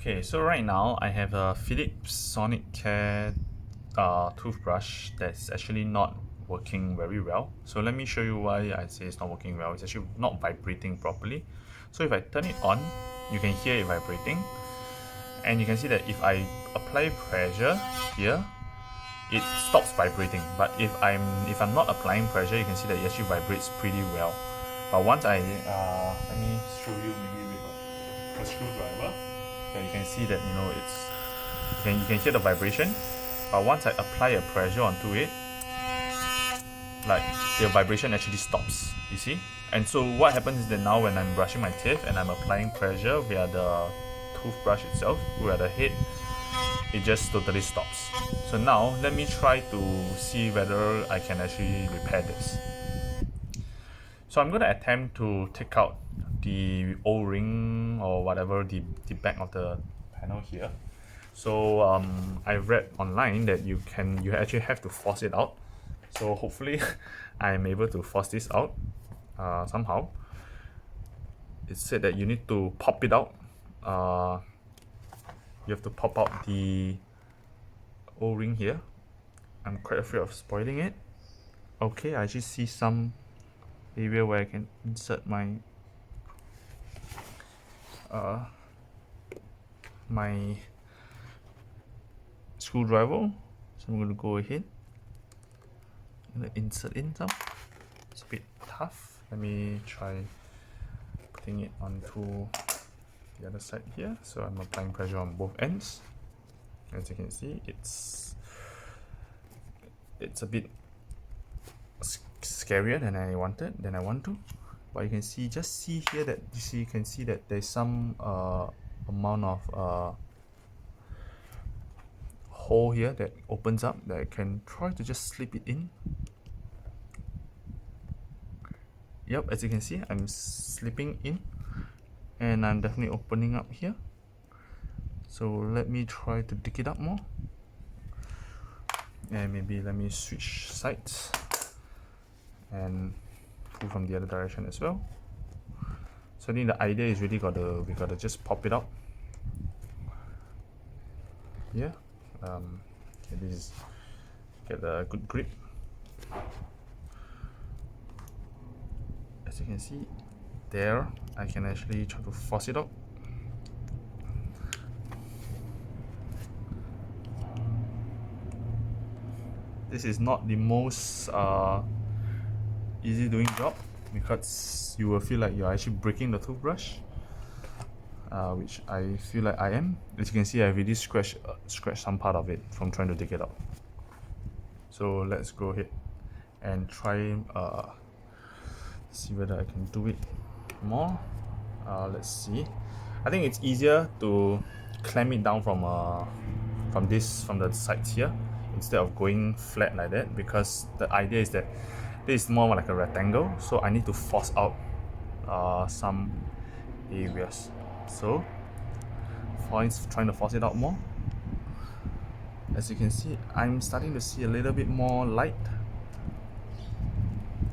Okay, so right now I have a Philips Sonicare toothbrush that's actually not working very well. So let me show you why I say it's not working well. It's actually not vibrating properly. So if I turn it on, you can hear it vibrating, and you can see that if I apply pressure here, it stops vibrating. But if I'm not applying pressure, you can see that it actually vibrates pretty well. But once I let me show you maybe with a screwdriver. You can see that you can hear the vibration. But once I apply a pressure onto it, like the vibration actually stops. You see? And so what happens is that now when I'm brushing my teeth and I'm applying pressure via the toothbrush itself, via the head, it just totally stops. So now let me try to see whether I can actually repair this. So I'm going to attempt to take out the O-ring or whatever, the back of the panel here. So I read online that you actually have to force it out. So hopefully I'm able to force this out somehow. It said that you need to pop it out. You have to pop out the O-ring here. I'm quite afraid of spoiling it. Okay, I actually see some area where I can insert my my screwdriver. So I'm going to go ahead. I'm going to insert in some. It's a bit tough. Let me try putting it onto the other side here. So I'm applying pressure on both ends. As you can see, it's a bit scarier than I want to. But you can see, here that you can see that there's some amount of hole here that opens up that I can try to just slip it in. Yep, as you can see, I'm slipping in and I'm definitely opening up here. So let me try to dig it up more, and maybe let me switch sides and pull from the other direction as well. So I think the idea is really we gotta just pop it out. Yeah. Okay, this is get a good grip. As you can see there, I can actually try to force it out. This is not the most easy doing job, because you will feel like you're actually breaking the toothbrush, which I feel like I am. As you can see, I really scratched some part of it from trying to dig it out. So let's go ahead and try see whether I can do it more. Let's see. I think it's easier to clamp it down from the sides here instead of going flat like that, because the idea is that this is more like a rectangle, so I need to force out some areas. So trying to force it out more. As you can see, I'm starting to see a little bit more light.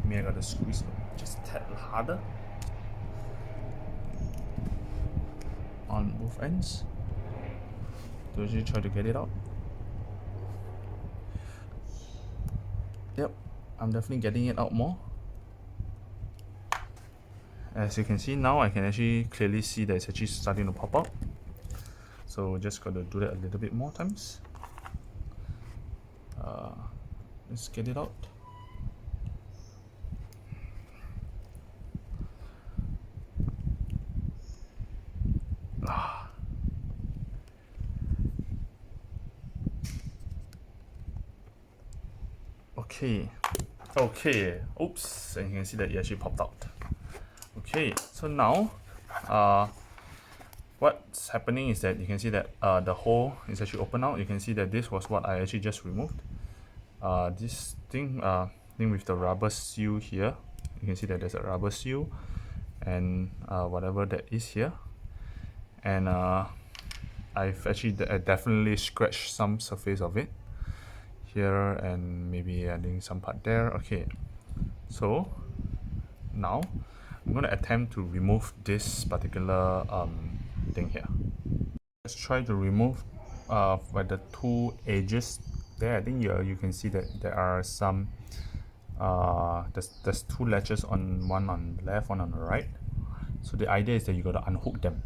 Maybe I gotta squeeze just a tad harder on both ends to actually try to get it out. Yep, I'm definitely getting it out more. As you can see now, I can actually clearly see that it's actually starting to pop out. So just got to do that a little bit more times. Let's get it out. Okay, oops, and you can see that it actually popped out. Okay, so now what's happening is that you can see that the hole is actually open out. You can see that this was what I actually just removed. This thing with the rubber seal here, you can see that there's a rubber seal and whatever that is here, and I've actually definitely scratched some surface of it here, and maybe adding some part there. Okay, so now I'm going to attempt to remove this particular thing here. Let's try to remove by the two edges there. I think you can see that there are some there's two latches, on one on the left, one on the right. So the idea is that you got to unhook them.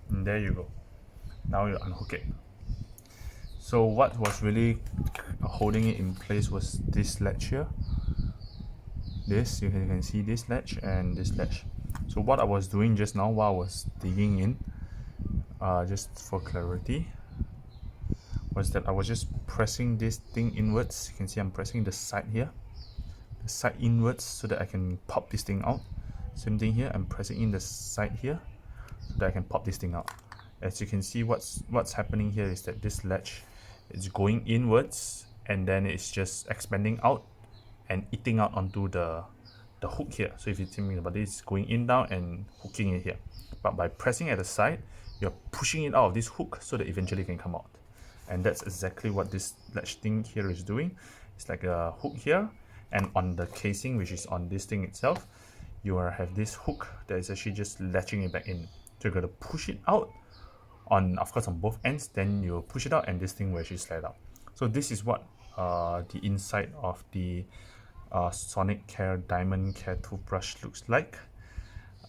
And there you go. Now you unhook it. So what was really holding it in place was this latch here. This, you can see this latch and this latch. So what I was doing just now while I was digging in, just for clarity, was that I was just pressing this thing inwards. You can see I'm pressing the side here, the side inwards, so that I can pop this thing out. Same thing here, I'm pressing in the side here so that I can pop this thing out. As you can see, what's happening here is that this latch is going inwards and then it's just expanding out and eating out onto the hook here. So if you think about this, it's going in down and hooking it here. But by pressing at the side, you're pushing it out of this hook so that eventually it can come out. And that's exactly what this latch thing here is doing. It's like a hook here, and on the casing, which is on this thing itself, you have this hook that is actually just latching it back in. So you're going to push it out on, of course, on both ends, then you push it out and this thing will actually slide out. So this is what the inside of the Sonicare DiamondClean toothbrush looks like.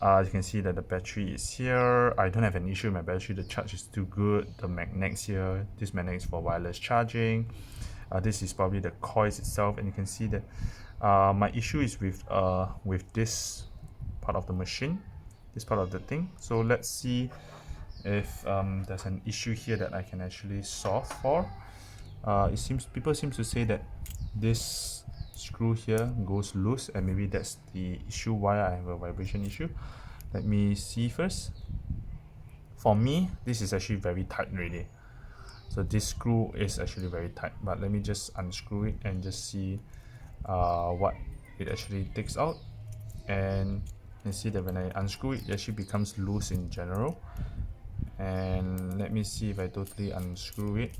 You can see that the battery is here. I don't have an issue with my battery. The charge is still good. The magnets here, this magnet is for wireless charging. This is probably the coils itself, and you can see that my issue is with this part of the machine, this part of the thing. So let's see if there's an issue here that I can actually solve for. People seem to say that this screw here goes loose, and maybe that's the issue why I have a vibration issue. Let me see first. For me, this is actually very tight already. So this screw is actually very tight, but let me just unscrew it and just see what it actually takes out. And you can see that when I unscrew it, it actually becomes loose in general. And let me see if I totally unscrew it,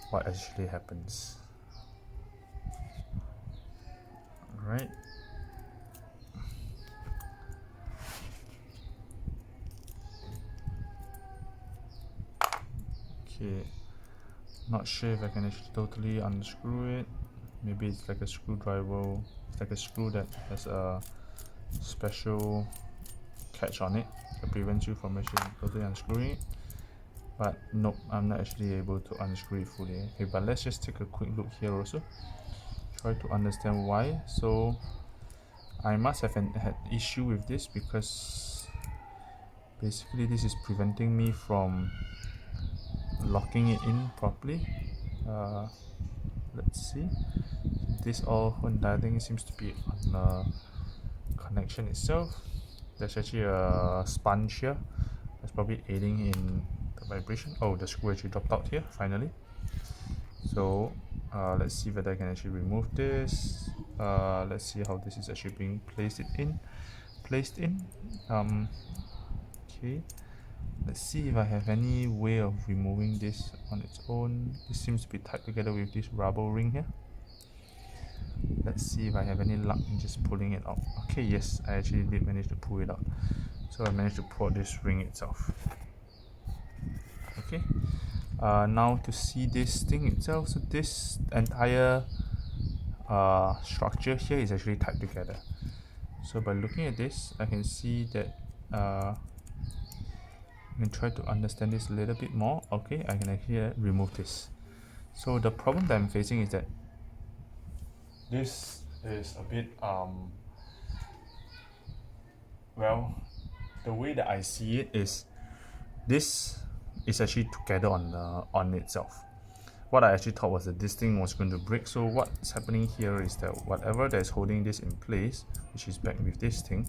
what actually happens. Alright. Okay. Not sure if I can actually totally unscrew it. Maybe it's like a screwdriver. It's like a screw that has a special catch on it that prevents you from actually totally unscrewing it. But nope, I'm not actually able to unscrew it fully. Okay, but let's just take a quick look here also. Try to understand why. So I must have had issue with this, because basically this is preventing me from locking it in properly. Let's see. This all entire thing seems to be on the connection itself. There's actually a sponge here that's probably aiding in the vibration. Oh, the screw actually dropped out here finally. So let's see whether I can actually remove this. Let's see how this is actually being placed in. Okay, let's see if I have any way of removing this on its own. This seems to be tied together with this rubber ring here. Let's see if I have any luck in just pulling it out. Okay, yes, I actually did manage to pull it out. So I managed to pull this ring itself. Okay, now to see this thing itself. So this entire structure here is actually tied together. So by looking at this, I can see that I can try to understand this a little bit more. Okay, I can actually remove this. So the problem that I'm facing is that this is a bit well, the way that I see it is this it's actually together on itself. What I actually thought was that this thing was going to break. So what's happening here is that whatever that is holding this in place, which is back with this thing,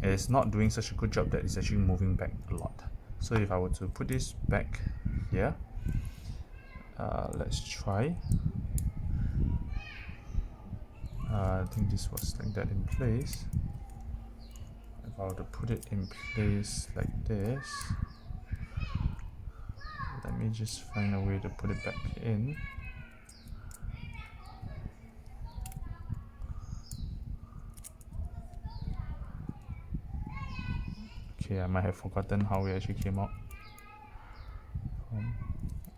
is not doing such a good job that it's actually moving back a lot. So if I were to put this back here, let's try. I think this was like that in place. If I were to put it in place like this, let me just find a way to put it back in. Okay, I might have forgotten how it actually came out.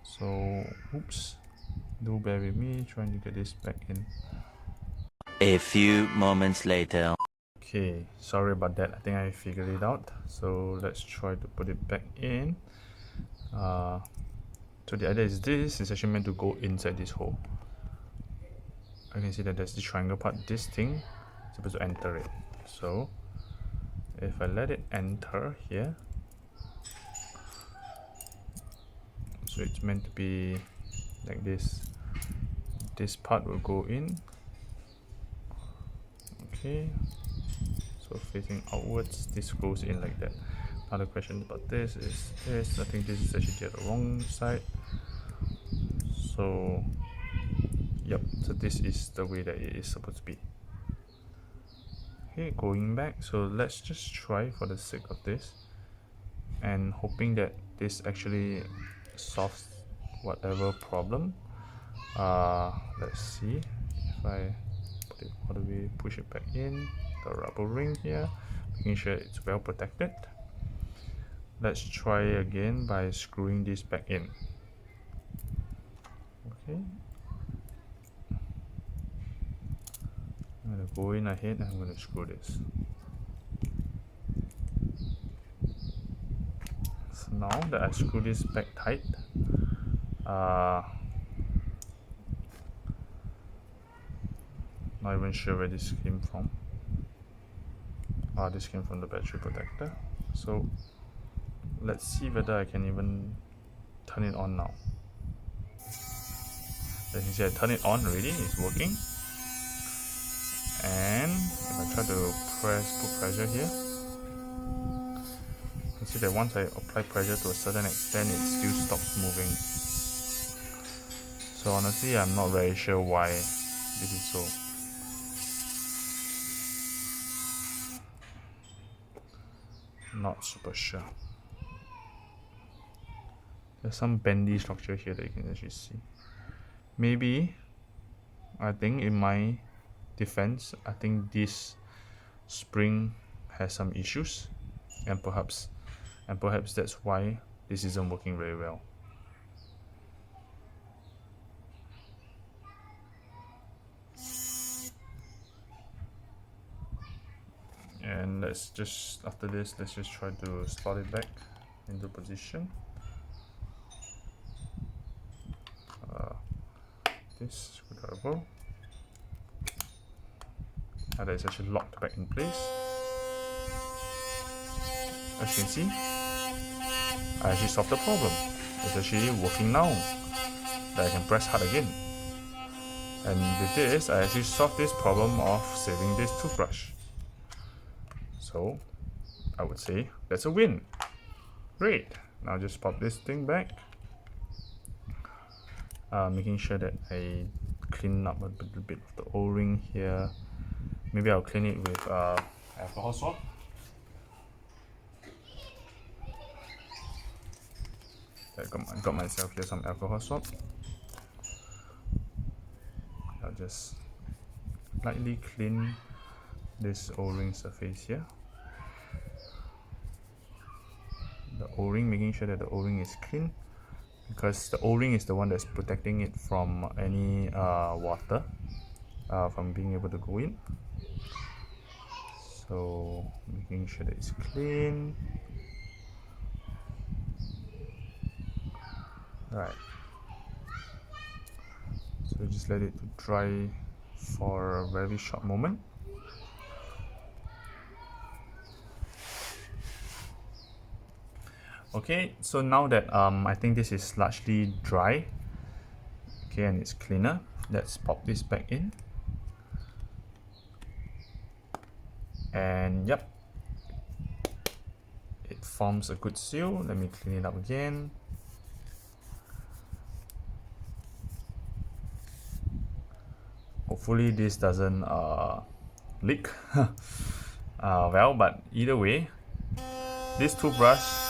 So, oops, do bear with me trying to get this back in. A few moments later. Okay, sorry about that. I think I figured it out. So let's try to put it back in. So the idea is this is actually meant to go inside this hole. I can see that there's the triangle part. This thing is supposed to enter it. So if I let it enter here, so it's meant to be like this. This part will go in. Okay, so facing outwards, this goes in like that. Now the question about this is this. I think this is actually the wrong side. So yep, so this is the way that it is supposed to be. Okay, going back, so let's just try for the sake of this and hoping that this actually solves whatever problem. Let's see if I put it all the way, push it back in, the rubber ring here, making sure it's well protected. Let's try again by screwing this back in. Okay, I'm going to go in ahead and I'm going to screw this. So now that I screw this back tight, not even sure where this came from. This came from the battery protector. So let's see whether I can even turn it on now. As you can see, I turn it on already, it's working. And if I try to put pressure here, you can see that once I apply pressure to a certain extent, it still stops moving. So honestly, I'm not very sure why this is so. Not super sure. There's some bendy structure here that you can actually see. Maybe, I think in my defense, I think this spring has some issues, and perhaps that's why this isn't working very well. And let's just, after this, let's just try to slot it back into position. This screwdriver, and it's actually locked back in place. As you can see, I actually solved the problem. It's actually working now. That I can press hard again. And with this, I actually solved this problem of saving this toothbrush. So I would say that's a win. Great. Now just pop this thing back. Making sure that I clean up a little bit of the O-ring here. Maybe I'll clean it with alcohol swab. I got myself here some alcohol swab. I'll just lightly clean this O-ring surface here. The O-ring, making sure that the O-ring is clean, because the O-ring is the one that's protecting it from any water from being able to go in. So making sure that it's clean. Right. So just let it dry for a very short moment. Okay, so now that I think this is largely dry, okay, and it's cleaner, let's pop this back in. And yep, it forms a good seal. Let me clean it up again. Hopefully this doesn't leak. Well, but either way, this toothbrush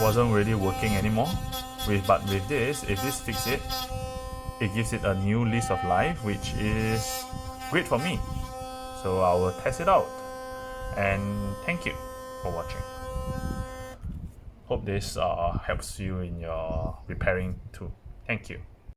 wasn't really working anymore. But with this, if this fixes it, it gives it a new lease of life, which is great for me. So I will test it out. And thank you for watching. Hope this helps you in your repairing too. Thank you.